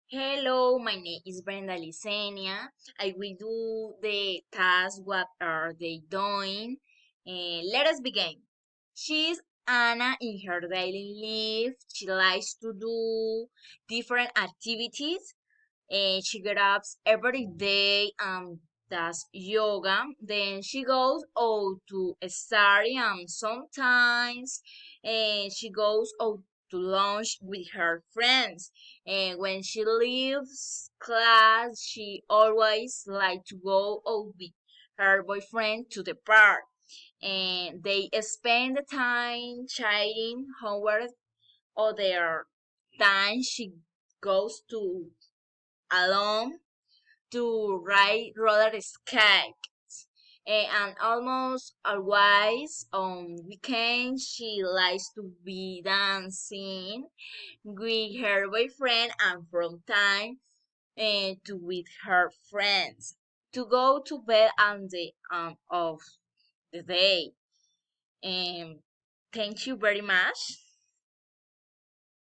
Hello, my name is Brenda Licenia. I will do the task. What are they doing? Let us begin. She's Anna in her daily life. She likes to do different activities. She gets up every day and does yoga. Then she goes out to study and sometimes she goes out to lunch with her friends. And when she leaves class, she always like to go out with her boyfriend to the park. And they spend the time chatting. However, other time she goes to alone to ride roller skates. And almost always on weekends, she likes to be dancing with her boyfriend and from time to with her friends to go to bed at the end of the day. And thank you very much.